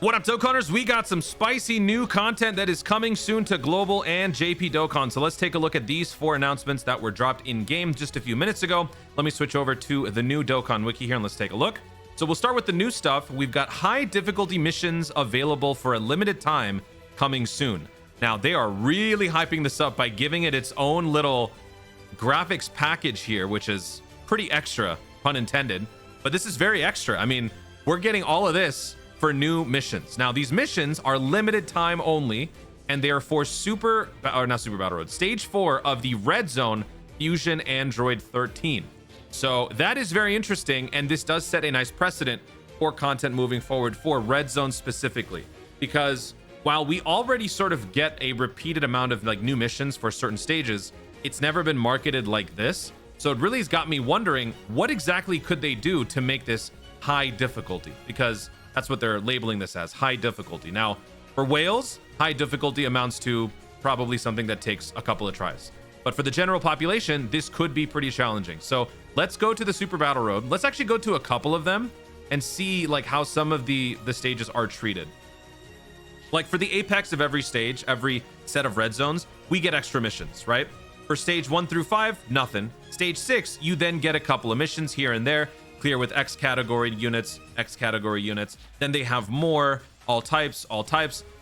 What up, Dokkaners? We got some spicy new content that is coming soon to Global and JP Dokkan. So let's take a look at these 4 announcements that were dropped in game just a few minutes ago. Let me switch over to the new Dokkan Wiki here and let's take a look. So we'll start with the new stuff. We've got high difficulty missions available for a limited time coming soon. Now, they are really hyping this up by giving it its own little graphics package here, which is pretty extra, pun intended. But this is very extra. I mean, we're getting all of this for new missions. Now, these missions are limited time only, and they are for Stage 4 of the Red Zone Fusion Android 13. So that is very interesting, and this does set a nice precedent for content moving forward for Red Zone specifically, because while we already sort of get a repeated amount of like new missions for certain stages, it's never been marketed like this. So it really has got me wondering, what exactly could they do to make this high difficulty? Because that's what they're labeling this as, high difficulty. Now, for whales, high difficulty amounts to probably something that takes a couple of tries. But for the general population, this could be pretty challenging. So let's go to the Super Battle Road. Let's actually go to a couple of them and see like how some of the stages are treated. Like for the apex of every stage, every set of red zones, we get extra missions, right? For stage 1 through 5, nothing. Stage 6, you then get a couple of missions here and there. Clear with X category units. Then they have more, all types.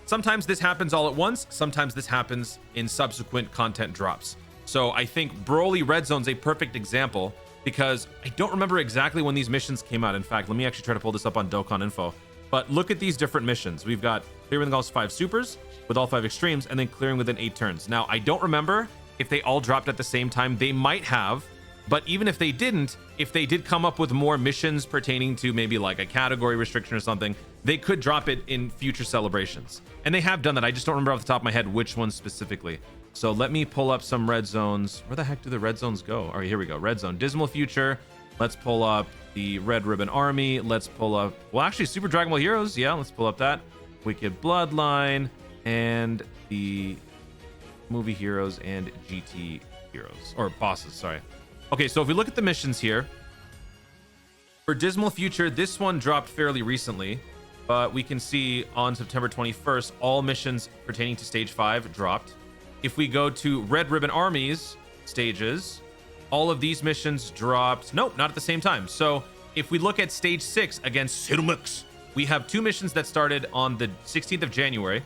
Sometimes this happens all at once. Sometimes this happens in subsequent content drops. So I think Broly Red Zone's a perfect example because I don't remember exactly when these missions came out. In fact, let me actually try to pull this up on Dokkan Info. But look at these different missions. We've got clearing all 5 supers with all 5 extremes and then clearing within 8 turns. Now, I don't remember if they all dropped at the same time. They might have. But even if they didn't, if they did come up with more missions pertaining to maybe like a category restriction or something, they could drop it in future celebrations. And they have done that. I just don't remember off the top of my head which ones specifically. So let me pull up some red zones. Where the heck do the red zones go? All right, here we go. Red zone, Dismal Future. Let's pull up the Red Ribbon Army. Let's pull up, well, actually Super Dragon Ball Heroes. Yeah, let's pull up that. Wicked Bloodline and the Movie Heroes and GT Heroes, or Bosses, sorry. Okay, so if we look at the missions here, for Dismal Future, this one dropped fairly recently, but we can see on September 21st, all missions pertaining to Stage 5 dropped. If we go to Red Ribbon Armies stages, all of these missions dropped. Nope, not at the same time. So if we look at Stage 6 against Sirmux, we have 2 missions that started on the 16th of January,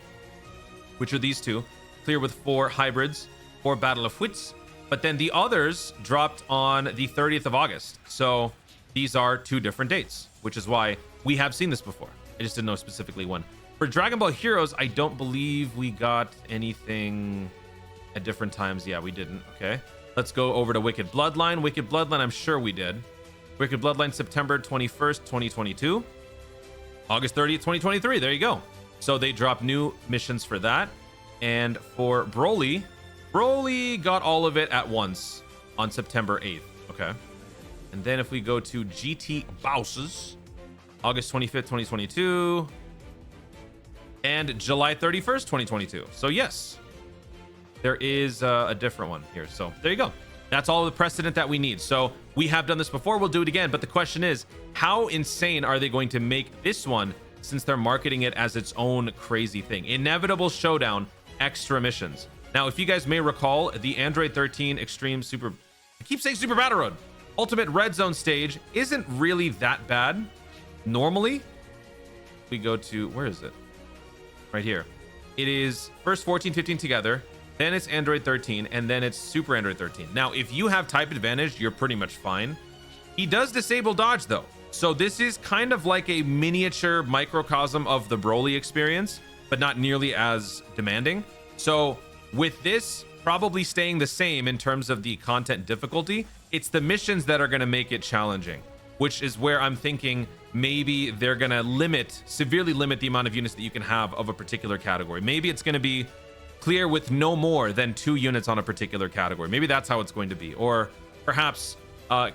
which are these 2. Clear with 4 hybrids, 4 Battle of Wits. But then the others dropped on the 30th of August. So these are 2 different dates, which is why we have seen this before. I just didn't know specifically when. For Dragon Ball Heroes, I don't believe we got anything at different times. Yeah, we didn't. Okay. Let's go over to Wicked Bloodline. Wicked Bloodline, I'm sure we did. Wicked Bloodline, September 21st, 2022. August 30th, 2023. There you go. So they dropped new missions for that. And for Broly got all of it at once on September 8th. Okay. And then if we go to GT Bosses, August 25th, 2022 and July 31st, 2022. So yes, there is a different one here. So there you go. That's all the precedent that we need. So we have done this before. We'll do it again. But the question is, how insane are they going to make this one since they're marketing it as its own crazy thing? Inevitable Showdown, extra missions. Now, if you guys may recall, the Android 13 Extreme Super... I keep saying Super Battle Road. Ultimate Red Zone stage isn't really that bad. Normally, we go to... Where is it? Right here. It is first 14, 15 together. Then it's Android 13. And then it's Super Android 13. Now, if you have type advantage, you're pretty much fine. He does disable dodge, though. So this is kind of like a miniature microcosm of the Broly experience, but not nearly as demanding. So... with this probably staying the same in terms of the content difficulty, it's the missions that are going to make it challenging, which is where I'm thinking maybe they're going to severely limit the amount of units that you can have of a particular category. Maybe it's going to be clear with no more than 2 units on a particular category. Maybe that's how it's going to be. Or perhaps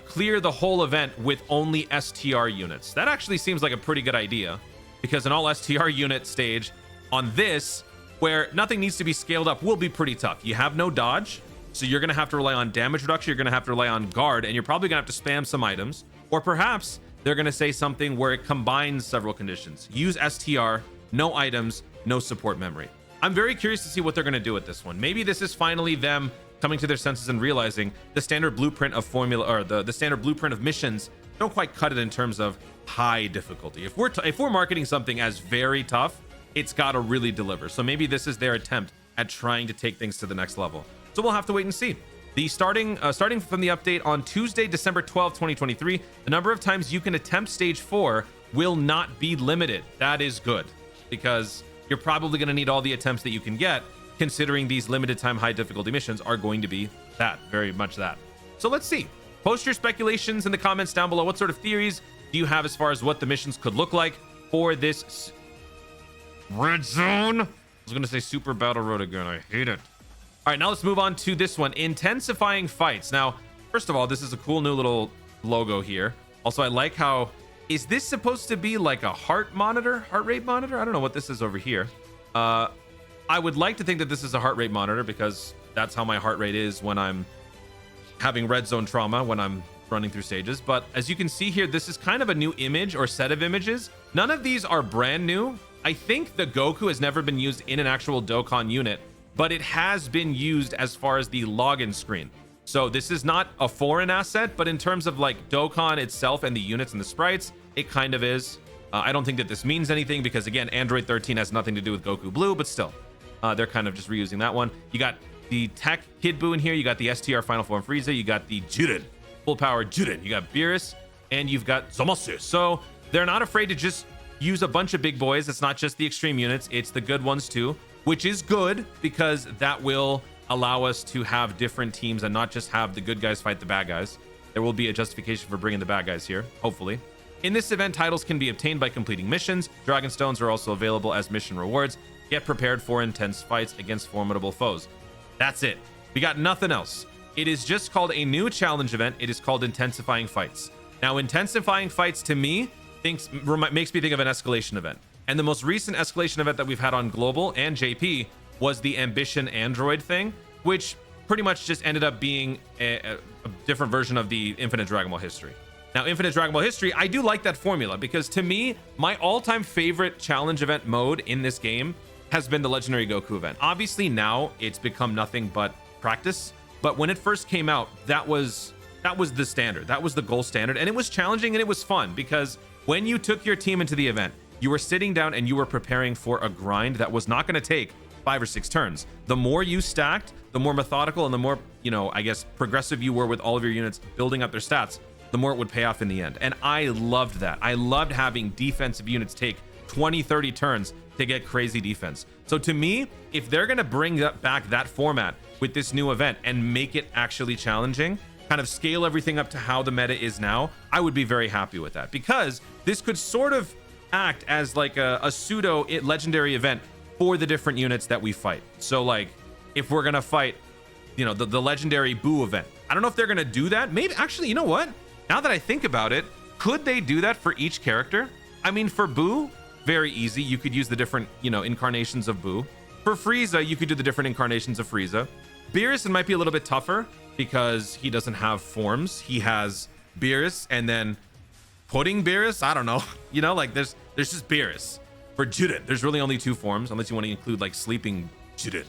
clear the whole event with only STR units. That actually seems like a pretty good idea, because an all STR unit stage on this, where nothing needs to be scaled up, will be pretty tough. You have no dodge, so you're going to have to rely on damage reduction. You're going to have to rely on guard, and you're probably going to have to spam some items. Or perhaps they're going to say something where it combines several conditions. Use STR no items, no support memory. I'm very curious to see what they're going to do with this one. Maybe this is finally them coming to their senses and realizing the standard blueprint of formula, or the standard blueprint of missions don't quite cut it in terms of high difficulty. If we're marketing something as very tough, it's got to really deliver. So maybe this is their attempt at trying to take things to the next level. So we'll have to wait and see. The starting from the update on Tuesday, December 12th, 2023, the number of times you can attempt stage 4 will not be limited. That is good, because you're probably going to need all the attempts that you can get, considering these limited time high difficulty missions are going to be that, very much that. So let's see. Post your speculations in the comments down below. What sort of theories do you have as far as what the missions could look like for this Red Zone? I was going to say Super Battle Road again. I hate it. All right, now let's move on to this one, intensifying fights. Now, first of all, this is a cool new little logo here. Also, I like how, is this supposed to be like a heart rate monitor? I don't know what this is over here. I would like to think that this is a heart rate monitor, because that's how my heart rate is when I'm having red zone trauma, when I'm running through stages. But as you can see here, this is kind of a new image or set of images. None of these are brand new. I think the Goku has never been used in an actual Dokkan unit, but it has been used as far as the login screen. So this is not a foreign asset, but in terms of like Dokkan itself and the units and the sprites, it kind of is. I don't think that this means anything, because again, Android 13 has nothing to do with Goku Blue, but still, they're kind of just reusing that one. You got the Tech Kid Buu in here. You got the STR Final Form Frieza. You got the Jiren, full power Jiren. You got Beerus, and you've got Zamasu. So they're not afraid to just use a bunch of big boys. It's not just the extreme units, it's the good ones too, which is good, because that will allow us to have different teams and not just have the good guys fight the bad guys. There will be a justification for bringing the bad guys here, hopefully. In this event, titles can be obtained by completing missions. Dragon Stones are also available as mission rewards. Get prepared for intense fights against formidable foes. That's it. We got nothing else. It is just called a new challenge event. It is called Intensifying Fights. Now, Intensifying Fights to me makes me think of an escalation event. And the most recent escalation event that we've had on Global and JP was the Ambition Android thing, which pretty much just ended up being a different version of the Infinite Dragon Ball History. Now, Infinite Dragon Ball History, I do like that formula, because to me, my all-time favorite challenge event mode in this game has been the Legendary Goku event. Obviously, now it's become nothing but practice, but when it first came out, that was the standard. That was the gold standard, and it was challenging and it was fun, because when you took your team into the event, you were sitting down and you were preparing for a grind that was not going to take 5 or 6 turns. The more you stacked, the more methodical and the more, I guess, progressive you were with all of your units building up their stats, the more it would pay off in the end. And I loved that. I loved having defensive units take 20, 30 turns to get crazy defense. So to me, if they're going to bring back that format with this new event and make it actually challenging, kind of scale everything up to how the meta is now, I would be very happy with that, because this could sort of act as like a pseudo legendary event for the different units that we fight. So like, if we're going to fight, the legendary Buu event, I don't know if they're going to do that. Maybe, actually, you know what? Now that I think about it, could they do that for each character? I mean, for Buu, very easy. You could use the different, incarnations of Buu. For Frieza, you could do the different incarnations of Frieza. Beerus, it might be a little bit tougher, because he doesn't have forms. He has Beerus and then Pudding Beerus. I don't know. Like there's just Beerus. For Jiren, there's really only 2 forms, unless you want to include like Sleeping Jiren.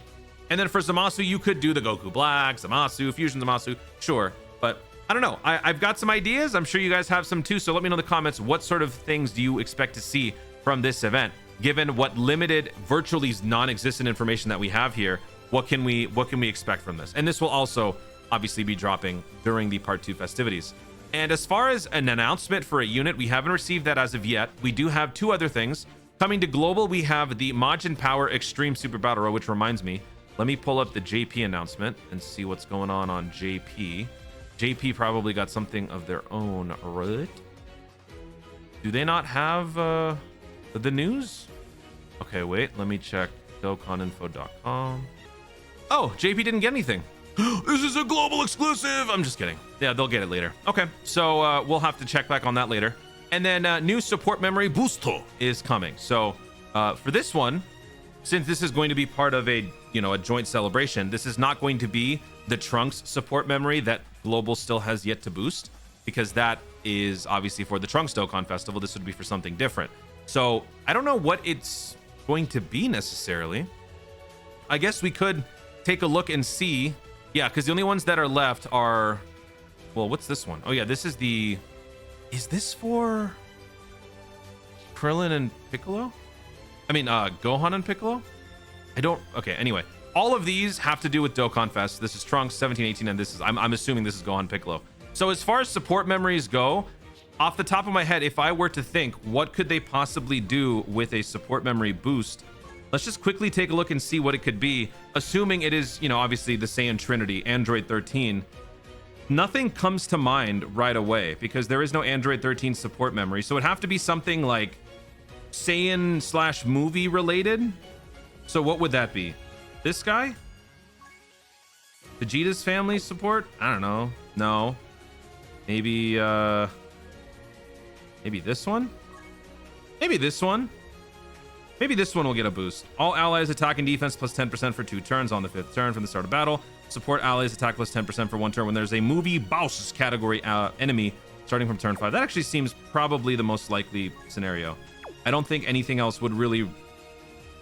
And then for Zamasu, you could do the Goku Black, Zamasu, Fusion Zamasu, sure. But I don't know. I've got some ideas. I'm sure you guys have some too. So let me know in the comments, what sort of things do you expect to see from this event? Given what limited, virtually non-existent information that we have here, what can we expect from this? And this will also obviously be dropping during the Part 2 festivities. And as far as an announcement for a unit, we haven't received that as of yet. We do have 2 other things. Coming to Global, we have the Majin Power Extreme Super Battle Row, which reminds me, let me pull up the JP announcement and see what's going on JP. JP probably got something of their own, right? Do they not have the news? Okay, wait, let me check DokkanInfo.com. Oh, JP didn't get anything. This is a global exclusive. I'm just kidding. Yeah, they'll get it later. Okay, so we'll have to check back on that later. And then new support memory Boosto is coming. So for this one, since this is going to be part of a joint celebration, this is not going to be the Trunks support memory that Global still has yet to boost, because that is obviously for the Trunks Dokkan Festival. This would be for something different. So I don't know what its going to be necessarily. I guess we could take a look and see. Yeah, because the only ones that are left are, well, what's this one? Oh yeah, this is the, is this for Krillin and Piccolo? I mean, Gohan and Piccolo? I don't, okay, anyway. All of these have to do with Dokkan Fest. This is Trunks, 17, 18, and this is, I'm assuming this is Gohan Piccolo. So as far as support memories go, off the top of my head, if I were to think, what could they possibly do with a support memory boost? Let's just quickly take a look and see what it could be. Assuming it is, you know, obviously the Saiyan Trinity, Android 13. Nothing comes to mind right away because there is no Android 13 support memory. So it'd have to be something like Saiyan / movie related. So what would that be? This guy? Vegeta's family support? I don't know. No. Maybe maybe this one? Maybe this one? Maybe this one will get a boost. All allies attack and defense plus 10% for 2 turns on the 5th turn from the start of battle. Support allies attack plus 10% for 1 turn when there's a movie boss category enemy starting from turn 5. That actually seems probably the most likely scenario. I don't think anything else would really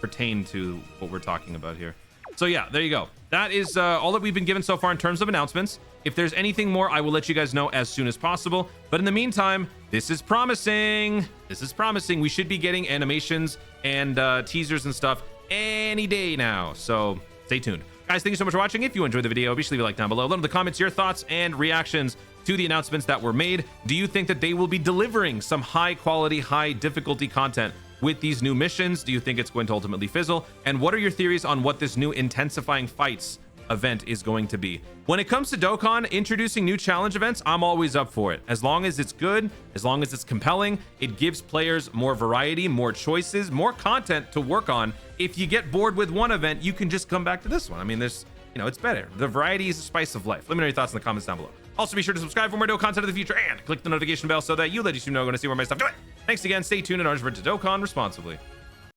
pertain to what we're talking about here. So yeah, there you go. That is all that we've been given so far in terms of announcements. If there's anything more, I will let you guys know as soon as possible. But in the meantime, this is promising. This is promising. We should be getting animations and teasers and stuff any day now. So stay tuned. Guys, thank you so much for watching. If you enjoyed the video, be sure to leave a like down below. Let me know in the comments your thoughts and reactions to the announcements that were made. Do you think that they will be delivering some high quality, high difficulty content with these new missions? Do you think it's going to ultimately fizzle? And what are your theories on what this new intensifying fights event is going to be? When it comes to Dokkan introducing new challenge events, I'm always up for it. As long as it's good, as long as it's compelling, it gives players more variety, more choices, more content to work on. If you get bored with one event, you can just come back to this one. I mean, there's, you know, it's better. The variety is the spice of life. Let me know your thoughts in the comments down below. Also, be sure to subscribe for more Dokkan content in the future and click the notification bell so that you let you know when I see more of my stuff. Do it. Thanks again. Stay tuned and remember to Dokkan responsibly.